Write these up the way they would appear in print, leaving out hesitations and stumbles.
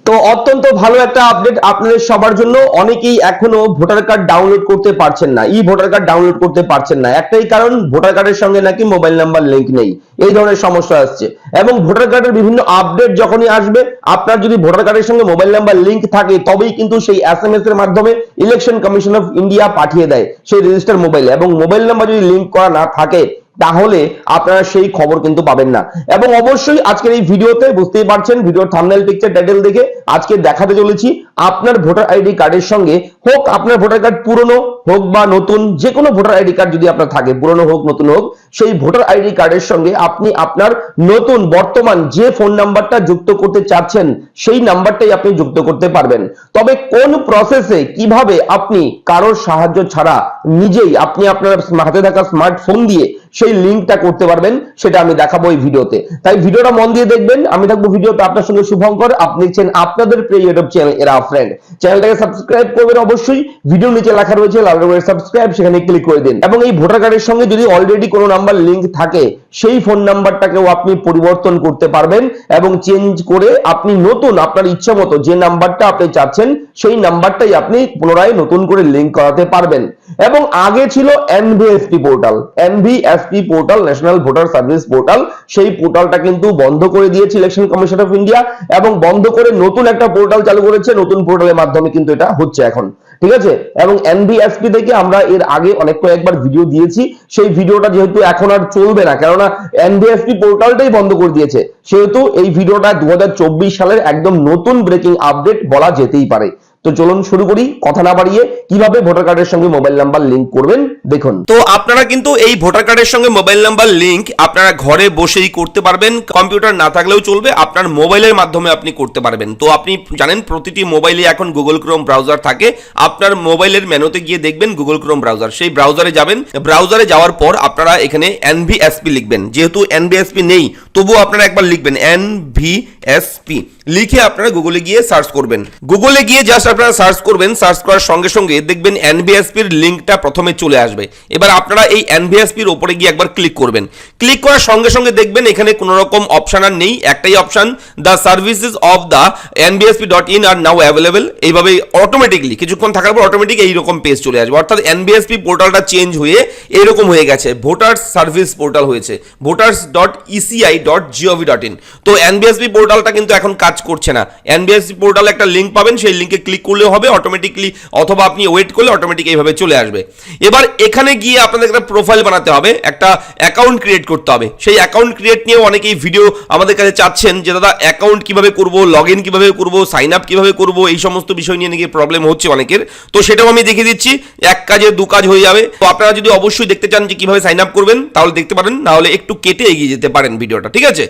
তো অত্যন্ত ভালো একটা আপডেট আপনাদের সবার জন্য। অনেকেই এখনো ভোটার কার্ড ডাউনলোড করতে পারছেন না, ভোটার কার্ড ডাউনলোড করতে পারছেন না, একটাই কারণ ভোটার কার্ডের সঙ্গে নাকি মোবাইল নাম্বার লিংক নেই, এই ধরনের সমস্যা আসছে। এবং ভোটার কার্ডের বিভিন্ন আপডেট যখনই আসবে, আপনার যদি ভোটার কার্ডের সঙ্গে মোবাইল নাম্বার লিংক থাকে তবেই কিন্তু সেই এসএমএস এর মাধ্যমে ইলেকশন কমিশন অফ ইন্ডিয়া পাঠিয়ে দেয় সেই রেজিস্টার মোবাইলে। এবং মোবাইল নাম্বার যদি লিংক করা না থাকে তাহলে আপনারা সেই খবর কিন্তু পাবেন না। এবং অবশ্যই আজকের এই ভিডিওতে বুঝতেই পারছেন, ভিডিওর থাম্বনেল পিকচার টাইটেল দেখে আজকে দেখাতে চলেছি আপনার ভোটার আইডি কার্ডের সঙ্গে, হোক আপনার ভোটার কার্ড পুরনো হোক বা নতুন, যে কোনো ভোটার আইডি কার্ড যদি আপনার থাকে, পুরনো হোক নতুন হোক, সেই ভোটার আইডি কার্ডের সঙ্গে আপনি আপনার নতুন বর্তমান যে ফোন নাম্বারটা যুক্ত করতে চাচ্ছেন সেই নাম্বারটাই আপনি যুক্ত করতে পারবেন। তবে কোন প্রসেসে, কিভাবে আপনি কারোর সাহায্য ছাড়া নিজেই আপনি আপনার হাতে থাকা স্মার্টফোন দিয়ে সেই লিংকটা করতে পারবেন সেটা আমি দেখাবো এই ভিডিওতে। তাই ভিডিওটা মন দিয়ে দেখবেন। আমি থাকবো ভিডিওতে আপনার সঙ্গে শুভঙ্কর। আপনি দেখছেন আপনাদের প্রিয় ইউটিউব চ্যানেল এরা ফ্রেন্ড। চ্যানেলটাকে সাবস্ক্রাইব করবেন অবশ্যই, ভিডিও নিচে লেখা রয়েছে লাল রঙের সাবস্ক্রাইব, সেখানে ক্লিক করে দিন। এবং এই ভোটার কার্ডের সঙ্গে যদি অলরেডি কোনো নাম্বার লিংক থাকে সেই ফোন নাম্বারটাকেও আপনি পরিবর্তন করতে পারবেন এবং চেঞ্জ করে আপনি নতুন আপনার ইচ্ছা মতো যে নাম্বারটা আপনি চাচ্ছেন সেই নাম্বারটাই আপনি পুনরায় নতুন করে লিংক করাতে পারবেন। এবং আগে ছিল NVSP portal, NVSP portal national voter service portal, সেই পোর্টালটা কিন্তু বন্ধ করে দিয়েছে ইলেকশন কমিশন অফ ইন্ডিয়া এবং বন্ধ করে নতুন একটা পোর্টাল চালু করেছে। নতুন পোর্টালের মাধ্যমে কিন্তু এটা হচ্ছে এখন, ঠিক আছে। এবং এনভিএসপি থেকে আমরা এর আগে কয়েকবার ভিডিও দিয়েছি, সেই ভিডিওটা যেহেতু এখন আর চলবে না, কেননা এনভিএসপি পোর্টালটাই বন্ধ করে দিয়েছে, সেহেতু এই ভিডিওটা 2024 সালের একদম নতুন ব্রেকিং আপডেট বলা যেতেই পারে। তো চলুন শুরু করি, কথা না বাড়িয়ে। কিভাবে ভোটার কার্ডের সঙ্গে মোবাইল নাম্বার লিংক করবেন দেখুন। তো আপনারা কিন্তু এই ভোটার কার্ডের সঙ্গে মোবাইল নাম্বার লিংক আপনারা ঘরে বসেই করতে পারবেন, কম্পিউটার না থাকলেও চলবে, আপনার মোবাইলের মাধ্যমে আপনি করতে পারবেন। তো আপনি জানেন প্রতিটি মোবাইলে এখন গুগল ক্রোম ব্রাউজার থাকে। আপনার মোবাইলের মেনুতে গিয়ে দেখবেন গুগল ক্রোম ব্রাউজার, সেই ব্রাউজারে যাবেন। ব্রাউজারে যাওয়ার পর আপনারা এখানে এনভিএসপি লিখবেন। যেহেতু এনভিএসপি নেই তবুও আপনারা একবার লিখবেন এনভিএসপি, লিখে আপনারা গুগলে গিয়ে সার্চ করবেন। গুগলে গিয়ে জাস্ট আপনারা সার্চ করবেন, সার্চ করার সঙ্গে সঙ্গে দেখবেন এনভিএসপির লিংকটা প্রথমে চলে আসবে। এবার আপনারা এই এনভিএসপির উপরে গিয়ে একবার ক্লিক করবেন। ক্লিক করার সঙ্গে সঙ্গে দেখবেন এখানে কোনো রকম অপশন আর নেই, একটাই option, the services of the nbsp.in are now available. এইভাবে অটোমেটিকলি কিছুক্ষণ থাকার পর অটোমেটিক এইরকম পেজ চলে আসবে। অর্থাৎ এনবিএসপি পোর্টালটা চেঞ্জ হয়ে এরকম হয়ে গেছে, ভোটার্স সার্ভিস পোর্টাল হয়েছে, voters.eci.gov.in। তো এনবিএসপি পোর্টালটা কিন্তু এখন কাজ করছে না। এনবিএসপি পোর্টালে একটা লিংক পাবেন, সেই লিংকে ক্লিক করলেও হবে অটোমেটিকলি, অথবা আপনি ওয়েট করলে অটোমেটিক এইভাবে চলে আসবে। এবার এখানে গিয়ে আপনাদের একটা প্রোফাইল বানাতে হবে, একটা অ্যাকাউন্ট ক্রিয়েট করতে হবে। সেই অ্যাকাউন্ট ক্রিয়েট নিয়েও অনেকেই ভিডিও আমাদের কাছে চাচ্ছেন যে দাদা অ্যাকাউন্ট কিভাবে করব, লগ ইন কিভাবে করব, সাইন আপ কিভাবে করব, এই সমস্ত বিষয় নিয়ে নাকি প্রবলেম হচ্ছে অনেকের। তো সেটাও আমি দেখিয়ে দিচ্ছি, এক কাজে দু কাজ হয়ে যাবে। তো আপনারা যদি অবশ্যই দেখতে চান যে কিভাবে সাইন আপ করবেন তাহলে দেখতে পারেন, না হলে একটু কেটে এগিয়ে যেতে পারেন ভিডিওটা, ঠিক আছে।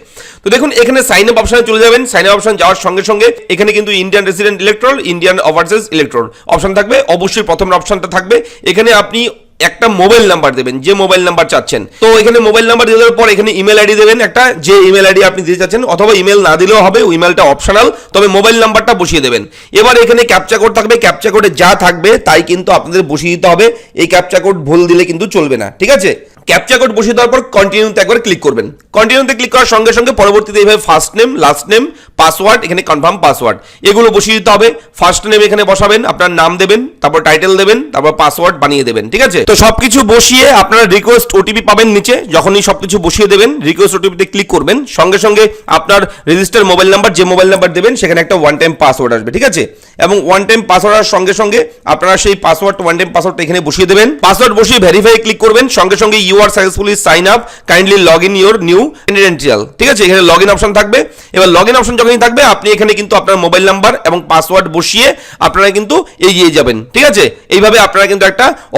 তো দেখুন এখানে সাইন আপ অপশনে চলে যাবেন। সাইন আপ অপশন যাওয়ার সঙ্গে সঙ্গে এখানে কিন্তু Indian resident elector, Indian overseas elector option থাকবে। অবশ্যই প্রথম অপশনটা থাকবে। এখানে আপনি একটা মোবাইল নাম্বার দেবেন, যে মোবাইল নাম্বার চাচ্ছেন। তো এখানে মোবাইল নাম্বার দিয়ে দেওয়ার পর এখানে ইমেল আইডি দেবেন একটা, যে ইমেল আইডি আপনি দিতে চাচ্ছেন, অথবা ইমেল না দিলেও হবে, ইমেলটা অপশনাল, তবে মোবাইল নাম্বারটা বসিয়ে দেবেন। এবার এখানে ক্যাপচা কোড থাকবে, ক্যাপচা কোডে যা থাকবে তাই কিন্তু আপনাদের বসিয়ে দিতে হবে। এই ক্যাপচা কোড ভুল দিলে কিন্তু চলবে না, ঠিক আছে। ক্যাপচা কোড বসিয়ে দেওয়ার পর কন্টিনিউতে একবার ক্লিক করবেন। কন্টিনিউতে ক্লিক করার সঙ্গে সঙ্গে পরবর্তীতে এইভাবে first name, last name, password, এখানে কনফার্ম পাসওয়ার্ড, এগুলো বসিয়ে দিতে হবে। ফার্স্ট নেম এখানে বসাবেন, আপনার নাম দেবেন, তারপর টাইটেল দেবেন, তারপর পাসওয়ার্ড বানিয়ে দেবেন, ঠিক আছে। তো সবকিছু বসিয়ে আপনারা রিকোয়েস্ট ওটিপি পাবেন নিচে। যখনই সবকিছু বসিয়ে দেবেন রিকোয়েস্ট ওটিপিতে ক্লিক করবেন, সঙ্গে সঙ্গে আপনার রেজিস্টার মোবাইল নাম্বার, যে মোবাইল নাম্বার দেবেন সেখানে একটা ওয়ান টাইম পাসওয়ার্ড আসবে, ঠিক আছে। এবং ওয়ান টাইম পাসওয়ার্ড আসার সঙ্গে সঙ্গে আপনারা সেই পাসওয়ার্ড, ওয়ান টাইম পাসওয়ার্ডটা এখানে বসিয়ে দেবেন। পাসওয়ার্ড বসিয়ে ভেরিফাই ক্লিক করবেন, সঙ্গে সঙ্গে you are successfully sign up, kindly log in your new credential, ঠিক আছে। এখানে লগ ইন অপশন থাকবে। এবার লগ ইন অপশন যখনই থাকবে আপনি এখানে কিন্তু আপনার মোবাইল নাম্বার এবং পাসওয়ার্ড বসিয়ে আপনারা কিন্তু এগিয়ে যাবেন, ঠিক আছে। এইভাবে আপনারা কিন্তু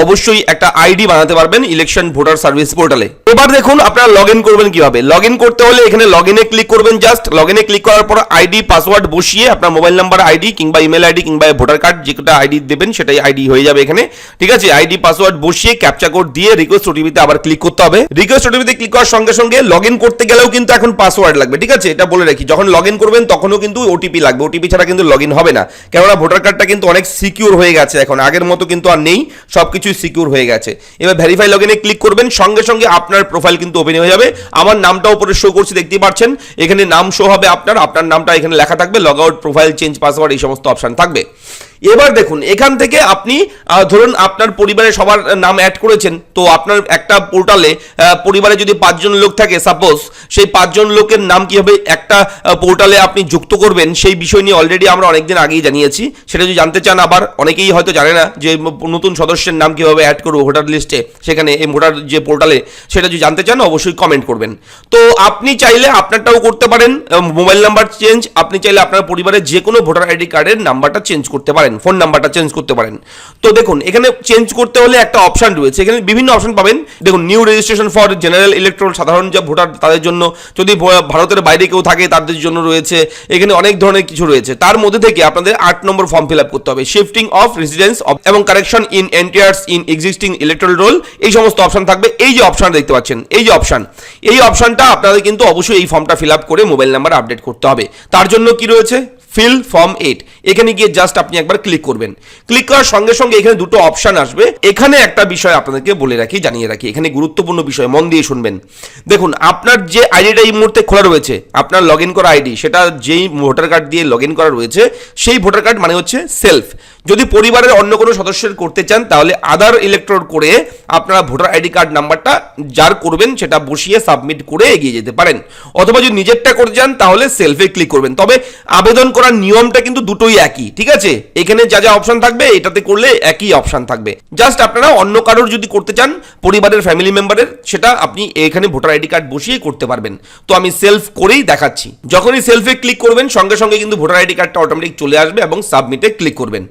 অবশ্যই একটা আইডি বানাতে পারবেন ইলেকশন ভোটার সার্ভিস পোর্টালে। এবার দেখুন আপনারা লগ ইন করবেন কিভাবে। লগ ইন করতে হলে এখানে লগ ইনে ক্লিক করবেন। জাস্ট লগ ইনে ক্লিক করার পর আইডি পাসওয়ার্ড বসিয়ে আপনার মোবাইল নাম্বার আইডি কিংবা ইমেল আইডি কিংবা ভোটার কার্ড যেটা আইডি দেবেন সেটাই আইডি হয়ে যাবে এখানে, ঠিক আছে। আইডি পাসওয়ার্ড বসিয়ে ক্যাপচা কোড দিয়ে রিকোয়েস্ট ওটিপিতে আবার ক্লিক ক্লিক করতে হবে। রিকোয়েস্ট ওটিপিতে ক্লিক করার সঙ্গে সঙ্গে লগইন করতে গেলেও কিন্তু এখন পাসওয়ার্ড লাগবে, ঠিক আছে, এটা বলে রাখি। যখন লগইন করবেন তখনও কিন্তু ওটিপি লাগবে, ওটিপি ছাড়া কিন্তু লগইন হবে না, কেননা ভোটার কার্ডটা কিন্তু অনেক সিকিউর হয়ে গেছে এখন, আগের মতো কিন্তু আর নেই, সবকিছুই সিকিউর হয়ে গেছে। এবার ভেরিফাই লগইনে ক্লিক করবেন, সঙ্গে সঙ্গে আপনার প্রোফাইল কিন্তু ওপেন হয়ে যাবে। আমার নামটা উপরে শো করছে, দেখতেই পাচ্ছেন, এখানে নাম শো হবে আপনার নামটা এখানে লেখা থাকবে, log out, profile change password এই সমস্ত অপশন থাকবে। এবার দেখুন এখান থেকে আপনি ধরুন আপনার পরিবারের সবার নাম অ্যাড করেছেন, তো আপনার একটা পোর্টালে পরিবারে যদি 5 জন লোক থাকে সাপোজ, সেই 5 জন লোকের নাম কিভাবে একটা পোর্টালে আপনি যুক্ত করবেন সেই বিষয় নিয়ে অলরেডি আমরা অনেকদিন আগেই জানিয়েছি। সেটা যদি জানতে চান, আবার অনেকেই হয়তো জানে না যে নতুন সদস্যের নাম কিভাবে অ্যাড করবো ভোটার লিস্টে, সেখানে এই ভোটার যে পোর্টালে, সেটা যদি জানতে চান অবশ্যই কমেন্ট করবেন। তো আপনি চাইলে আপনারটাও করতে পারেন, মোবাইল নাম্বার চেঞ্জ, আপনি চাইলে আপনার পরিবারের যে কোনো ভোটার আইডি কার্ডের নাম্বারটা চেঞ্জ করতে পারেন, ফোন নাম্বারটা চেঞ্জ করতে পারেন। তো দেখুন এখানে চেঞ্জ করতে হলে একটা অপশন রয়েছে, এখানে বিভিন্ন অপশন পাবেন। দেখুন new registration for general electoral, সাধারণ যে ভোটার তাদের জন্য, যদি ভারতের বাইরে কেউ থাকে তাদের জন্য রয়েছে, এখানে অনেক ধরনের কিছু রয়েছে। তার মধ্যে থেকে আপনাদের 8 নম্বর ফর্ম ফিল আপ করতে হবে, শিফটিং অফ রেসিডেন্স এবং correction in entries in existing electoral roll, এই সমস্ত অপশন থাকবে। এই যে অপশন দেখতে পাচ্ছেন, এই যে এই অপশনটা আপনাদের কিন্তু অবশ্যই এই ফর্মটা ফিল আপ করে মোবাইল নাম্বার আপডেট করতে হবে। তার জন্য কি রয়েছে, ফিল ফর্ম 8, এখানে গিয়ে জাস্ট আপনি একবার ক্লিক করবেন। ক্লিক করার সঙ্গে সঙ্গে এখানে দুটো অপশন আসবে। এখানে একটা বিষয় আপনাদেরকে বলে রাখি, জানিয়ে রাখি, এখানে গুরুত্বপূর্ণ বিষয়, মন দিয়ে শুনবেন। দেখুন আপনার যে আইডিটা এই মুহূর্তে খোলা রয়েছে, আপনার লগ ইন করা আইডি, সেটা যেই ভোটার কার্ড দিয়ে লগ ইন করা রয়েছে, সেই ভোটার কার্ড মানে হচ্ছে সেলফ। যদি পরিবারের অন্য কোনো সদস্যের করতে চান তাহলে আদার ইলেক্ট্রোড করে আপনারা ভোটার আইডি কার্ড নাম্বারটা যার করবেন সেটা বসিয়ে সাবমিট করে এগিয়ে যেতে পারেন, অথবা যদি নিজেরটা করতে চান তাহলে সেলফে ক্লিক করবেন। তবে আবেদন করার নিয়মটা কিন্তু দুটোই একই, ঠিক আছে, এখানে যা যা অপশন থাকবে এটাতে করলে একই অপশন থাকবে। জাস্ট আপনারা অন্য কারোর যদি করতে চান পরিবারের ফ্যামিলি মেম্বারের, সেটা আপনি এখানে ভোটার আইডি কার্ড বসিয়ে করতে পারবেন। তো আমি সেলফ করেই দেখাচ্ছি। যখনই সেলফে ক্লিক করবেন সঙ্গে সঙ্গে কিন্তু ভোটার আইডি কার্ডটা অটোমেটিক চলে আসবে এবং সাবমিটে ক্লিক করবেন।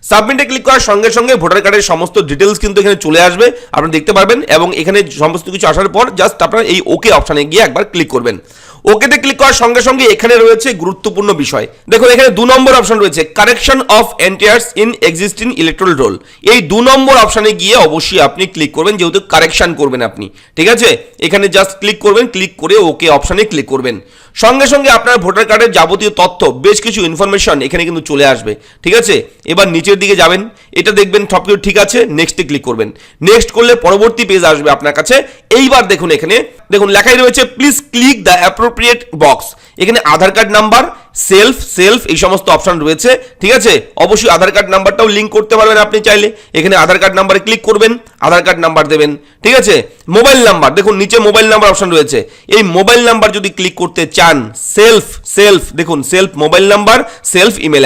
সাবমিটে ক্লিক করার সঙ্গে সঙ্গে ভোটার কার্ডের সমস্ত ডিটেলস কিন্তু এখানে চলে আসবে, আপনারা দেখতে পারবেন। এবং এখানে সমস্ত কিছু আসার পর জাস্ট আপনারা এই ওকে অপশনে গিয়ে একবার ক্লিক করবেন। ওকেতে ক্লিক করার সঙ্গে সঙ্গে এখানে রয়েছে গুরুত্বপূর্ণ বিষয়। দেখুন এখানে 2 নম্বর অপশন রয়েছে, correction of entries in existing electoral roll. এই 2 নম্বর অপশনে গিয়ে অবশ্যই আপনি ক্লিক করবেন, যেহেতু কারেকশন করবেন আপনি, ঠিক আছে। এখানে জাস্ট ক্লিক করবেন, ক্লিক করে ওকে অপশনে ক্লিক করবেন। সঙ্গে সঙ্গে আপনার ভোটার কার্ডের যাবতীয় তথ্য, বেশ কিছু ইনফরমেশন এখানে কিন্তু চলে আসবে, ঠিক আছে। এবার নিচের দিকে যাবেন, এটা দেখবেন সব কিছু ঠিক আছে, নেক্সটে ক্লিক করবেন। নেক্সট করলে পরবর্তী পেজ আসবে আপনার কাছে। এইবার দেখুন এখানে দেখুন লেখাই রয়েছে please click the appropriate box. এখানে আধার কার্ড নাম্বার, সেলফ এই সমস্ত অপশন রয়েছে, ঠিক আছে। অবশ্যই আধার কার্ড নাম্বারটাও লিঙ্ক করতে পারবেন আপনি চাইলে। এখানে আধার কার্ড নাম্বারে ক্লিক করবেন, আধার কার্ড নাম্বার দেবেন, ঠিক আছে। মোবাইল নাম্বার, দেখুন নিচে মোবাইল নাম্বার অপশন রয়েছে। এই মোবাইল নাম্বার যদি ক্লিক করতে চান, সেলফ দেখুন self mobile number, self email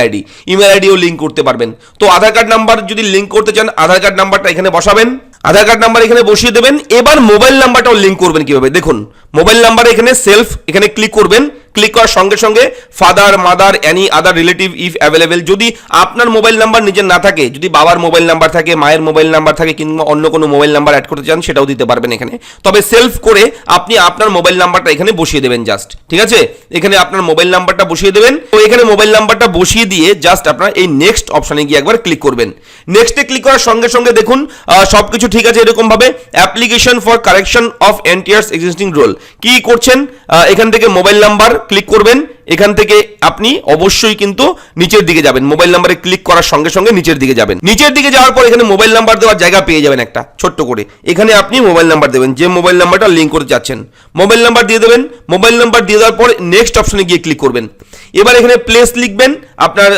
আইডিও লিঙ্ক করতে পারবেন। তো আধার কার্ড নাম্বার যদি লিঙ্ক করতে চান, আধার কার্ড নাম্বারটা এখানে বসাবেন, আধার কার্ড নাম্বার এখানে বসিয়ে দেবেন। এবার মোবাইল নাম্বারটাও লিঙ্ক করবেন কিভাবে, দেখুন মোবাইল নাম্বার এখানে সেলফ, এখানে ক্লিক করবেন। ক্লিক করার সঙ্গে সঙ্গে father, mother, any other relative if available, যদি আপনার মোবাইল নাম্বার নিজের না থাকে, যদি বাবার মোবাইল নাম্বার থাকে, মায়ের মোবাইল নাম্বার থাকে, কিংবা অন্য কোনো মোবাইল নাম্বার অ্যাড করতে চান সেটাও দিতে পারবেন এখানে। তবে সেলফ করে আপনি আপনার মোবাইল নাম্বারটা এখানে বসিয়ে দেবেন জাস্ট, ঠিক আছে। এখানে আপনার মোবাইল নাম্বারটা বসিয়ে দেবেন। তো এখানে মোবাইল নাম্বারটা বসিয়ে দিয়ে জাস্ট আপনার এই নেক্সট অপশনে গিয়ে একবার ক্লিক করবেন। নেক্সটে ক্লিক করার সঙ্গে সঙ্গে দেখুন সবকিছু ঠিক আছে। এরকম ভাবে application for correction of entries existing roll, কি করছেন, এখান থেকে মোবাইল নাম্বার ক্লিক করবেন। এখান থেকে আপনি অবশ্যই কিন্তু নিচের দিকে যাবেন, মোবাইল নাম্বারে ক্লিক করার সঙ্গে সঙ্গে নিচের দিকে যাবেন। নিচের দিকে যাওয়ার পর এখানে মোবাইল নাম্বার দেওয়ার জায়গা পেয়ে যাবেন একটা ছোট্ট করে। এখানে আপনি মোবাইল নাম্বার দেবেন, যে মোবাইল নাম্বারটা লিঙ্ক করতে যাচ্ছেন, মোবাইল নাম্বার দিয়ে দেবেন। মোবাইল নাম্বার দিয়ে দেওয়ার পর নেক্সট অপশনে গিয়ে ক্লিক করবেন। এবার এখানে প্লেস লিখবেন, আপনার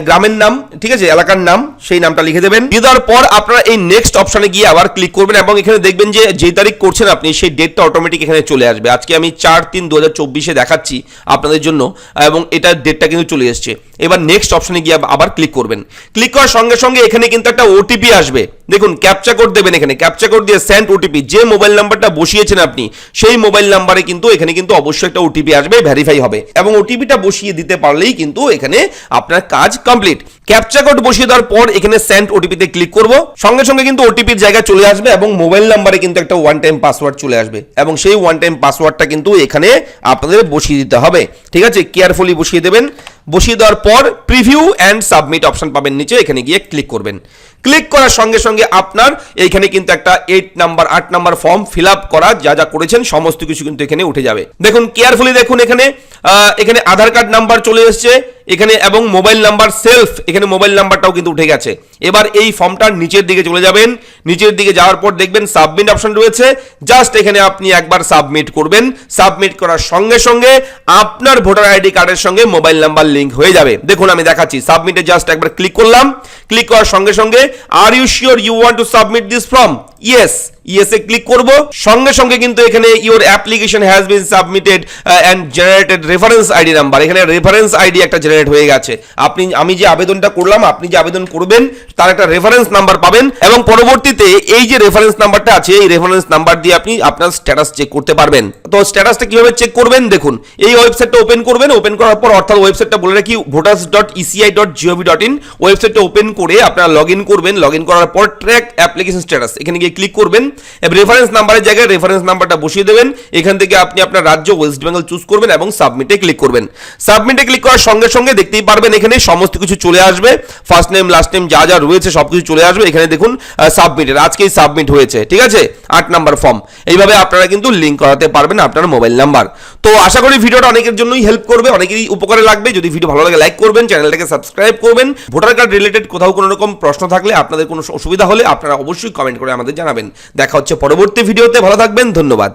গ্রামের নাম, ঠিক আছে, এলাকার নাম, সেই নামটা লিখে দেবেন। দিয়ে দেওয়ার পর আপনারা এই নেক্সট অপশনে গিয়ে আবার ক্লিক করবেন এবং এখানে দেখবেন যে যেই তারিখ করছেন আপনি সেই ডেটটা অটোমেটিক এখানে চলে আসবে। আজকে আমি 4/3/2024 দেখাচ্ছি আপনাদের জন্য এবং এটার ডেটটা কিন্তু চলে এসছে। এবার নেক্সট অপশনে গিয়ে আবার ক্লিক করবেন। ক্লিক করার সঙ্গে সঙ্গে এখানে কিন্তু একটা ওটিপি আসবে, দেখুন ক্যাপচা কোড দেবেন। এখানে ক্যাপচা কোড দিয়ে সেন্ড ওটিপি, যে মোবাইল নাম্বারটা বসিয়েছেন আপনি সেই মোবাইল নাম্বারে কিন্তু এখানে কিন্তু অবশ্যই একটা ওটিপি আসবে, ভেরিফাই হবে এবং ওটিপিটা বসিয়ে দিতে পারলেই কিন্তু এখানে আপনার কাজ কমপ্লিট। ক্যাপচা কোড বসিয়ে দেওয়ার পর এখানে সেন্ড ওটিপিতে ক্লিক করব, সঙ্গে সঙ্গে কিন্তু ওটিপির জায়গায় চলে আসবে এবং মোবাইল নাম্বারে কিন্তু একটা ওয়ান টাইম পাসওয়ার্ড চলে আসবে এবং সেই ওয়ান টাইম পাসওয়ার্ডটা কিন্তু এখানে আপনাদের বসিয়ে দিতে হবে, ঠিক আছে। কেয়ারফুলি বসিয়ে দেবেন। বসিয়ে দেওয়ার পর প্রিভিউ অ্যান্ড সাবমিট অপশন পাবেন নিচে, এখানে গিয়ে ক্লিক করবেন। ক্লিক করার সঙ্গে সঙ্গে আপনার এইখানে কিন্তু একটা 8 নাম্বার ফর্ম ফিল আপ করা যা যা করেছেন সমস্ত কিছু কিন্তু এখানে উঠে যাবে। দেখুন কেয়ারফুলি দেখুন, এখানে আধার কার্ড নাম্বার চলে এসছে এখানে, এবং মোবাইল নাম্বার সেলফ, এখানে মোবাইল নাম্বারটাও কিন্তু উঠে গেছে। এবার এই ফর্মটার নিচের দিকে চলে যাবেন, নিচের দিকে যাওয়ার পর দেখবেন সাবমিট অপশন রয়েছে, জাস্ট এখানে আপনি একবার সাবমিট করবেন। সাবমিট করার সঙ্গে সঙ্গে আপনার ভোটার আইডি কার্ডের সঙ্গে মোবাইল নাম্বার লিংক হয়ে যাবে। দেখুন আমি দেখাচ্ছি, সাবমিটে জাস্ট একবার ক্লিক করলাম, ক্লিক করার সঙ্গে সঙ্গে are you sure you want to submit this form, yes ইয়েসে ক্লিক করব। সঙ্গে সঙ্গে কিন্তু এখানে your application has been submitted and generated reference ID number, এখানে রেফারেন্স আইডি একটা জেনারেট হয়ে গেছে। আমি যে আবেদনটা করলাম, আপনি যে আবেদন করবেন তার একটা রেফারেন্স নাম্বার পাবেন, এবং পরবর্তীতে এই যে রেফারেন্স নাম্বারটা আছে এই রেফারেন্স নাম্বার দিয়ে আপনি আপনার স্ট্যাটাস চেক করতে পারবেন। তো স্ট্যাটাসটা কিভাবে চেক করবেন দেখুন, এই ওয়েবসাইটটা ওপেন করবেন, ওপেন করার পর অর্থাৎ ওয়েবসাইটটা বলে রাখি voters.eci.gov.in, ওয়েবসাইটটা ওপেন করে আপনারা লগ ইন করবেন। লগ ইন করার পর ট্র্যাক অ্যাপ্লিকেশন স্ট্যাটাস এখানে গিয়ে ক্লিক করবেন, রেফারেন্স নাম্বারের জায়গায় রেফারেন্স নাম্বারটা বসিয়ে দেবেন। এখান থেকে আপনি আপনার রাজ্য ওয়েস্ট বেঙ্গল চুজ করবেন এবং সাবমিটে ক্লিক করবেন। সাবমিটে ক্লিক করার সঙ্গে সঙ্গে দেখতেই পারবেন এখানে সমস্ত কিছু চলে আসবে, ফার্স্ট নেম লাস্ট নেম যা যা রয়েছে সবকিছু চলে আসবে। এখানে দেখুন সাবমিটেড, আজকেই সাবমিট হয়েছে, ঠিক আছে, 8 নাম্বার ফর্ম। এইভাবে আপনারা কিন্তু লিঙ্ক করাতে পারবেন আপনার মোবাইল নাম্বার। তো আশা করি ভিডিওটা অনেকের জন্যই হেল্প করবে, অনেকেরই উপকারে লাগবে। যদি ভিডিও ভালো লাগে লাইক করবেন, চ্যানেলটাকে সাবস্ক্রাইব করবেন। ভোটার কার্ড রিলেটেড কোথাও কোনো রকম প্রশ্ন থাকলে, আপনাদের কোনো অসুবিধা হলে আপনারা অবশ্যই কমেন্ট করে আমাদের জানাবেন। দেখা হচ্ছে পরবর্তী ভিডিওতে, ভালো থাকবেন, ধন্যবাদ।